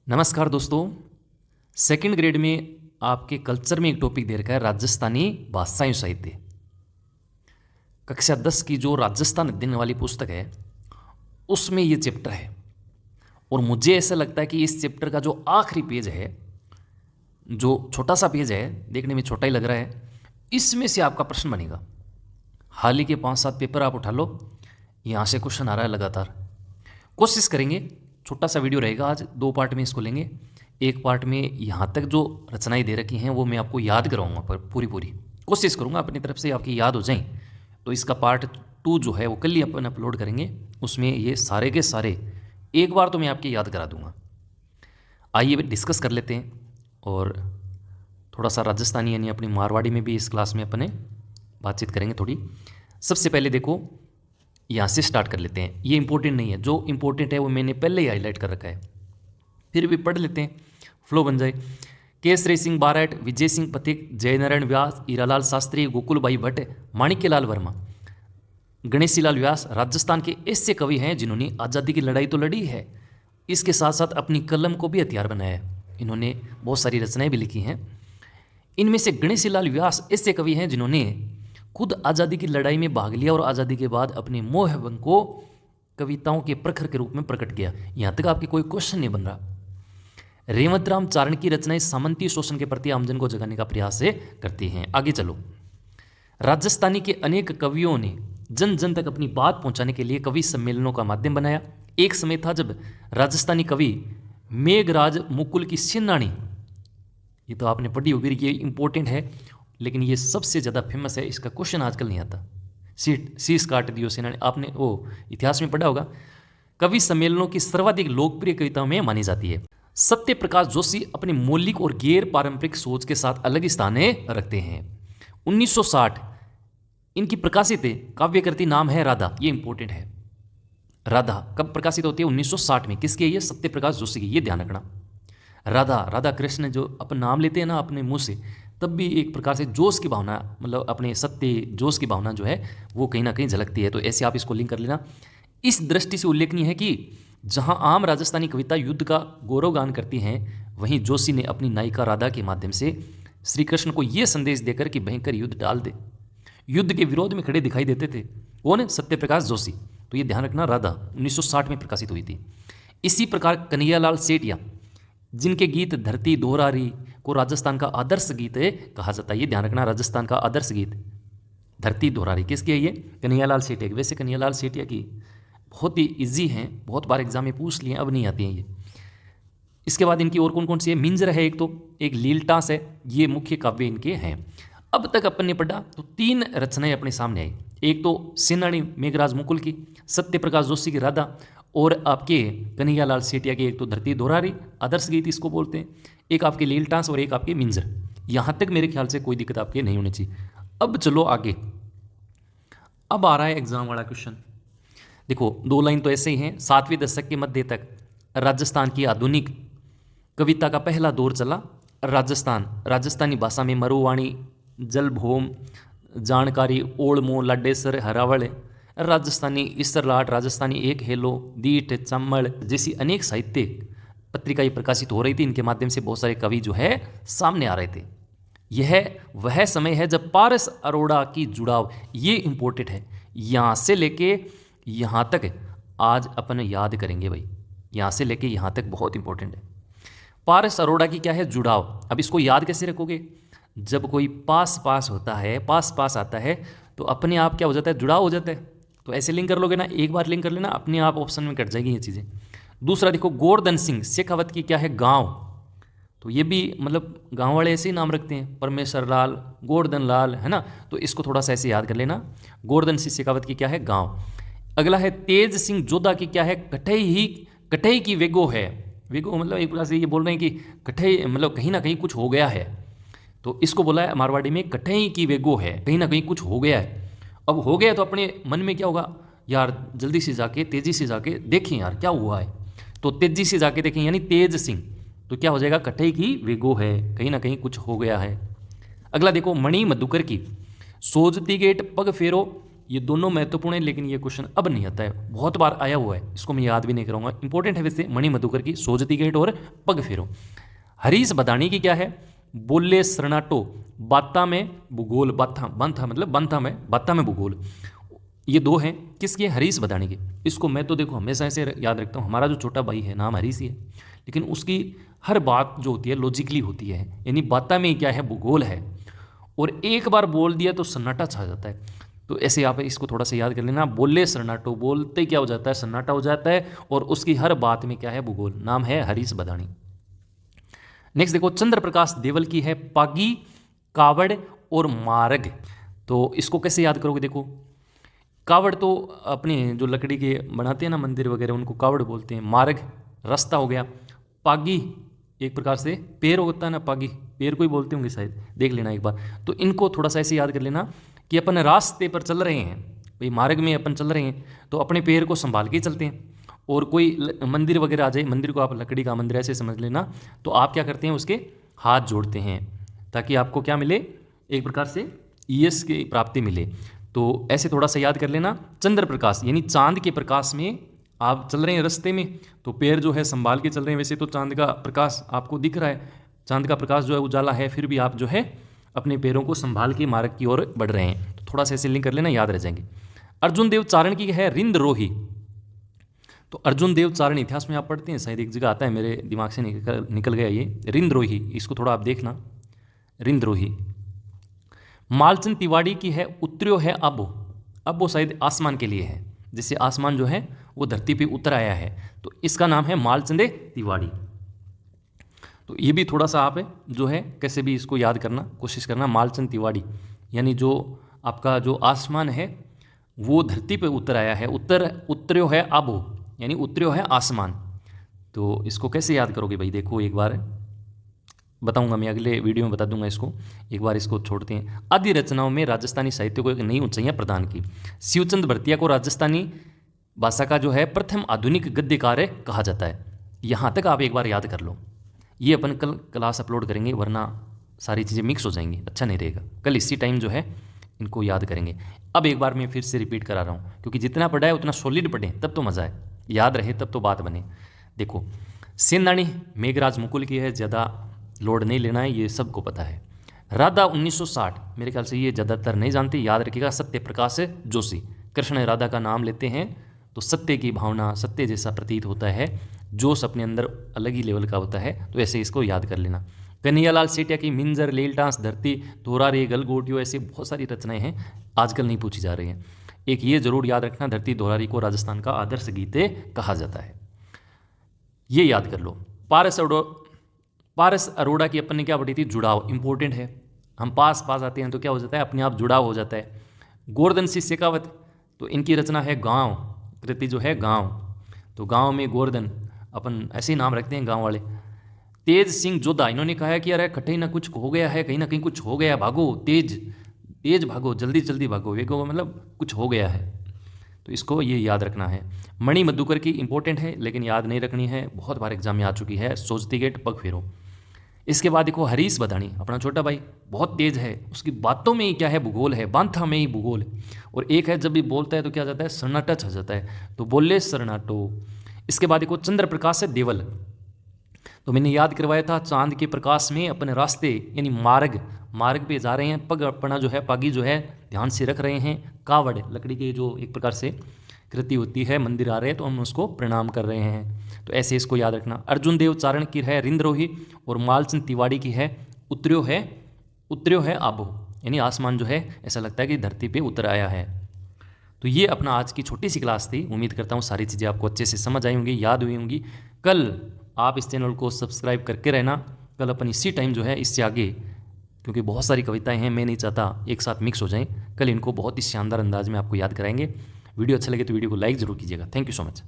नमस्कार दोस्तों। Second grade में आपके कल्चर में एक टॉपिक दे रखा है राजस्थानी भाषाएं साहित्य। कक्षा 10 की जो राजस्थान अध्ययन वाली पुस्तक है उसमें ये चैप्टर है और मुझे ऐसा लगता है कि इस चैप्टर का जो आखिरी पेज है, जो छोटा सा पेज है, देखने में छोटा ही लग रहा है, इसमें से आपका प्रश्न बनेगा। हाल ही के 5-7 पेपर आप उठा लो, यहाँ से क्वेश्चन आ रहा है लगातार। कोशिश करेंगे, छोटा सा वीडियो रहेगा, आज 2 पार्ट में इसको लेंगे। एक पार्ट में यहाँ तक जो रचनाएं दे रखी हैं वो मैं आपको याद कराऊंगा, पर पूरी कोशिश करूँगा अपनी तरफ से आपकी याद हो जाएं। तो इसका पार्ट 2 जो है वो कल ही अपन अपलोड करेंगे, उसमें ये सारे के सारे एक बार तो मैं आपकी याद करा दूंगा। आइए डिस्कस कर लेते हैं और थोड़ा सा राजस्थानी यानी अपनी मारवाड़ी में भी इस क्लास में अपने बातचीत करेंगे थोड़ी। सबसे पहले देखो, यहाँ से स्टार्ट कर लेते हैं। ये इंपॉर्टेंट नहीं है, जो इंपॉर्टेंट है वो मैंने पहले ही हाईलाइट कर रखा है, फिर भी पढ़ लेते हैं, फ्लो बन जाए। केसरी सिंह बारैट, विजय सिंह पथिक, जयनारायण व्यास, हीरालाल शास्त्री, गोकुलभाई भट्ट, माणिक्यलाल वर्मा, गणेशीलाल व्यास राजस्थान के ऐसे कवि हैं जिन्होंने आज़ादी की लड़ाई तो लड़ी है, इसके साथ साथ अपनी कलम को भी हथियार बनाया है। इन्होंने बहुत सारी रचनाएं भी लिखी हैं। इनमें से गणेशीलाल व्यास ऐसे कवि हैं जिन्होंने खुद आज़ादी की लड़ाई में भाग लिया और आज़ादी के बाद अपने मोहभंग को कविताओं के प्रखर के रूप में प्रकट किया। यहाँ तक आपके कोई क्वेश्चन नहीं बन रहा। रेवत राम चारण की रचनाएं सामंती शोषण के प्रति आमजन को जगाने का प्रयास से करती हैं। आगे चलो। राजस्थानी के अनेक कवियों ने जन जन तक अपनी बात पहुंचाने के लिए कवि सम्मेलनों का माध्यम बनाया। एक समय था जब राजस्थानी कवि मेघराज मुकुल की सेनानी, ये तो आपने पढ़ी होगी, ये इंपॉर्टेंट है, लेकिन ये सबसे ज़्यादा फेमस है, इसका क्वेश्चन आजकल नहीं आता। शीश काट दियो सेनानी, आपने वो इतिहास में पढ़ा होगा। कवि सम्मेलनों की सर्वाधिक लोकप्रिय कविताओं में मानी जाती है। सत्य प्रकाश जोशी अपने मौलिक और गैर पारंपरिक सोच के साथ अलग स्थान रखते हैं। 1960 इनकी प्रकाशित काव्यकृति नाम है राधा। ये इंपॉर्टेंट है। राधा कब प्रकाशित होती है? 1960 में। किसकी है ये? सत्य प्रकाश जोशी की। ये ध्यान रखना। राधा कृष्ण जो अपन नाम लेते हैं ना अपने मुंह से, तब भी एक प्रकार से जोश की भावना, मतलब अपने सत्य जोश की भावना जो है वो कहीं ना कहीं झलकती है। तो ऐसे आप इसको लिंक कर लेना। इस दृष्टि से उल्लेखनीय है कि जहां आम राजस्थानी कविता युद्ध का गौरवगान करती हैं, वहीं जोशी ने अपनी नायिका राधा के माध्यम से श्री कृष्ण को यह संदेश देकर कि भयंकर युद्ध डाल दे, युद्ध के विरोध में खड़े दिखाई देते थे। कौन? सत्य प्रकाश जोशी। तो ये ध्यान रखना, राधा 1960 में प्रकाशित हुई थी। इसी प्रकार कन्हैयालाल सेठिया, जिनके गीत धरती दोहरारी को राजस्थान का आदर्श गीत कहा जाता है। ये ध्यान रखना, राजस्थान का आदर्श गीत धरती दोहरारी किसकी है? ये कन्हैयालाल सेठिया की। वैसे कन्हैयालाल सेठिया की बहुत ही इजी हैं, बहुत बार एग्जाम में पूछ लिए, अब नहीं आती हैं ये। इसके बाद इनकी और कौन कौन सी है? मिंजर है एक, तो एक लीलटास है। ये मुख्य काव्य इनके हैं। अब तक अपन ने पढ़ा तो 3 रचनाएं अपने सामने आई। एक तो सेनानी मेघराज मुकुल की, सत्य प्रकाश जोशी की राधा, और आपके कन्हैयालाल सेठिया की एक तो धरती दोहरारी, आदर्श गीत इसको बोलते हैं, एक आपके लीलटास और एक आपके मिंजर। यहाँ तक मेरे ख्याल से कोई दिक्कत आपके नहीं होनी चाहिए। अब चलो आगे। अब आ रहा है एग्जाम वाला क्वेश्चन। देखो 2 लाइन तो ऐसे ही हैं। 7वें दशक के मध्य तक राजस्थान की आधुनिक कविता का पहला दौर चला। राजस्थानी भाषा में मरुवाणी, जलभोम, जानकारी, ओड़मो, लाडेसर, हरावल, राजस्थानी इसरलाट, राजस्थानी एक हेलो, दीठ, चम्मड़ जैसी अनेक साहित्यिक पत्रिकाएं प्रकाशित हो रही थी। इनके माध्यम से बहुत सारे कवि जो है सामने आ रहे थे। यह वह समय है जब पारस अरोड़ा की जुड़ाव, ये इंपॉर्टेंट है, यहाँ से लेके यहाँ तक आज अपन याद करेंगे भाई। यहाँ से लेके यहाँ तक बहुत इंपॉर्टेंट है। पारस अरोड़ा की क्या है? जुड़ाव। अब इसको याद कैसे रखोगे? जब कोई पास होता है, पास आता है, तो अपने आप क्या हो जाता है? जुड़ाव हो जाता है। तो ऐसे लिंक कर लोगे ना, एक बार लिंक कर लेना, अपने आप ऑप्शन में कट जाएगी ये चीज़ें। दूसरा देखो, गोवर्धन सिंह शेखावत की क्या है? गांव। तो ये भी मतलब गांव वाले ऐसे ही नाम रखते हैं, परमेश्वर लाल, गोवर्धन लाल, है ना। तो इसको थोड़ा सा ऐसे याद कर लेना। गोवर्धन सिंह शेखावत की क्या है? गांव। अगला है तेज सिंह जोधा की क्या है? कठई की वेगो है। वेगो मतलब एक प्रकार से ये बोल रहे हैं कि कठई मतलब कहीं ना कहीं कुछ हो गया है। तो इसको बोला है मारवाड़ी में कठई की वेगो है, कहीं ना कहीं कुछ हो गया है। अब हो गया तो अपने मन में क्या होगा? यार जल्दी से जाके, तेजी से जाके देखें यार क्या हुआ है। तो तेजी से जाके देखें, यानी तेज सिंह, तो क्या हो जाएगा? कठई की वेगो है, कहीं ना कहीं कुछ हो गया है। अगला देखो, मणि मधुकर की सोजती गेट पग फेरो, ये दोनों महत्वपूर्ण है, लेकिन ये क्वेश्चन अब नहीं आता है, बहुत बार आया हुआ है, इसको मैं याद भी नहीं कराऊंगा। इंपॉर्टेंट है वैसे मणि मधुकर की सोजती गेट और पग फेरो। हरीश बदानी की क्या है, बोले सरनाटो, बाता में भूगोल, बाथा बंथा मतलब बंथा में बाता में भूगोल। ये दो हैं किसकी है, हरीश बदानी की। इसको मैं तो देखो हमेशा ऐसे याद रखता हूँ, हमारा जो छोटा भाई है नाम हरीश ही है, लेकिन उसकी हर बात जो होती है लॉजिकली होती है, यानी बाता में क्या है, भूगोल है, और एक बार बोल दिया तो सन्नाटा छा जाता है। तो ऐसे आप इसको थोड़ा सा याद कर लेना, बोले सरनाटो, बोलते क्या हो जाता है, सन्नाटा हो जाता है, और उसकी हर बात में क्या है, भूगोल। नाम है हरीश बदानी। नेक्स्ट देखो, चंद्र प्रकाश देवल की है पागी, कावड़ और मार्ग। तो इसको कैसे याद करोगे, देखो कावड़ तो अपने जो लकड़ी के बनाते हैं ना मंदिर वगैरह, उनको कावड़ बोलते हैं। मार्ग रास्ता हो गया, पागी एक प्रकार से पेड़ होता है ना, पागी पेड़ को ही बोलते होंगे शायद, देख लेना एक बार। तो इनको थोड़ा सा ऐसे याद कर लेना कि अपन रास्ते पर चल रहे हैं, भाई मार्ग में अपन चल रहे हैं, तो अपने पैर को संभाल के ही चलते हैं। और कोई मंदिर वगैरह आ जाए, मंदिर को आप लकड़ी का मंदिर ऐसे समझ लेना, तो आप क्या करते हैं, उसके हाथ जोड़ते हैं ताकि आपको क्या मिले, एक प्रकार से यश की प्राप्ति मिले। तो ऐसे थोड़ा सा याद कर लेना, चंद्र प्रकाश यानी चांद के प्रकाश में आप चल रहे हैं रास्ते में, तो पैर जो है संभाल के चल रहे हैं। वैसे तो चांद का प्रकाश आपको दिख रहा है, चांद का प्रकाश जो है उजाला है, फिर भी आप जो है अपने पैरों को संभाल के मार्ग की ओर बढ़ रहे हैं। तो थोड़ा सा ऐसे लिंक कर लेना, याद रह जाएंगे। अर्जुन देव चारण की है रिंदरोही। तो अर्जुन देव चारण इतिहास में आप पढ़ते हैं, शायद एक जगह आता है, मेरे दिमाग से निकल गया ये, रिंदरोही, इसको थोड़ा आप देखना, रिंदरोही। मालचंद तिवाड़ी की है उतर्यो है अबो। अबो शायद आसमान के लिए है, जैसे आसमान जो है वो धरती पे उतर आया है, तो इसका नाम है मालचंद तिवाड़ी। तो ये भी थोड़ा सा आप जो है कैसे भी इसको याद करना कोशिश करना, मालचंद तिवाड़ी यानी जो आपका जो आसमान है वो धरती पे उतर आया है, उतर्यो है अबो यानी उतर्यो है आसमान। तो इसको कैसे याद करोगे भाई, देखो एक बार बताऊंगा मैं, अगले वीडियो में बता दूंगा इसको, एक बार इसको छोड़ते हैं। आदि रचनाओं में राजस्थानी साहित्य को एक नई ऊंचाइयां प्रदान की। शिवचंद भरतिया को राजस्थानी भाषा का जो है प्रथम आधुनिक गद्यकार कहा जाता है। यहाँ तक आप एक बार याद कर लो, ये अपन कल क्लास अपलोड करेंगे, वरना सारी चीज़ें मिक्स हो जाएंगी, अच्छा नहीं रहेगा। कल इसी टाइम जो है इनको याद करेंगे। अब एक बार मैं फिर से रिपीट करा रहा हूँ, क्योंकि जितना पढ़ा है उतना सॉलिड पढ़ें, तब तो मज़ा है, याद रहे तब तो बात बने। देखो सेंधानी मेघराज मुकुल की है, ज़्यादा लोड नहीं लेना है, ये सबको पता है। राधा 1960, मेरे ख्याल से ये ज़्यादातर नहीं जानते, याद रखिएगा। सत्य प्रकाश जोशी, कृष्ण राधा का नाम लेते हैं तो सत्य की भावना, सत्य जैसा प्रतीत होता है, जोश अपने अंदर अलग ही लेवल का होता है, तो ऐसे इसको याद कर लेना। कन्हैयालाल सेठिया की मिंजर, लेलटांस, धरती, तोरा रे, गलगोटियो, ऐसी बहुत सारी रचनाएं हैं, आजकल नहीं पूछी जा रही हैं। एक ये जरूर याद रखना, धरती दोहरारी को राजस्थान का आदर्श गीत कहा जाता है, ये याद कर लो। पारस अरोड़ा की अपन ने क्या पढ़ी थी, जुड़ाव, इंपॉर्टेंट है। हम पास आते हैं तो क्या हो जाता है, अपने आप जुड़ाव हो जाता है। गोवर्धन सिंह शेखावत, तो इनकी रचना है गांव, कृति जो है गांव, तो गांव में गोवर्धन, अपन ऐसे ही नाम रखते हैं गांव वाले। तेज सिंह जोधा, इन्होंने कहा है कि अरे कहीं ना कुछ हो गया है, कहीं ना कहीं कुछ हो गया, भागो, तेज भागो, जल्दी जल्दी भागो, वेगो मतलब कुछ हो गया है, तो इसको ये याद रखना है। मणि मधुकर की इंपॉर्टेंट है लेकिन याद नहीं रखनी है, बहुत बार एग्जाम में आ चुकी है, सोजती गेट, पग फेरो। इसके बाद देखो हरीश बदानी, अपना छोटा भाई, बहुत तेज है, उसकी बातों में ही क्या है, भूगोल है, बांथा में ही भूगोल। और एक है जब भी बोलता है तो क्या जाता है, सन्नाटा छा जाता है, तो बोले सरनाटो। इसके बाद देखो चंद्र प्रकाश है देवल, तो मैंने याद करवाया था, चांद के प्रकाश में अपने रास्ते यानी मार्ग पे जा रहे हैं, पग अपना जो है पागी जो है ध्यान से रख रहे हैं, कावड़ लकड़ी की जो एक प्रकार से कृति होती है, मंदिर आ रहे हैं तो हम उसको प्रणाम कर रहे हैं, तो ऐसे इसको याद रखना। अर्जुन देव चारण की है रिंदरोही, और मालचंद तिवाड़ी की है उतर्यो है आबो, यानी आसमान जो है ऐसा लगता है कि धरती पे उतर आया है। तो ये अपना आज की छोटी सी क्लास थी, उम्मीद करता हूँ सारी चीज़ें आपको अच्छे से समझ आई होंगी, याद हुई होंगी। कल आप इस चैनल को सब्सक्राइब करके रहना, कल अपन इसी टाइम जो है इससे आगे, क्योंकि बहुत सारी कविताएं हैं, मैं नहीं चाहता एक साथ मिक्स हो जाएं, कल इनको बहुत ही शानदार अंदाज में आपको याद कराएंगे। वीडियो अच्छा लगे तो वीडियो को लाइक जरूर कीजिएगा। Thank you so much.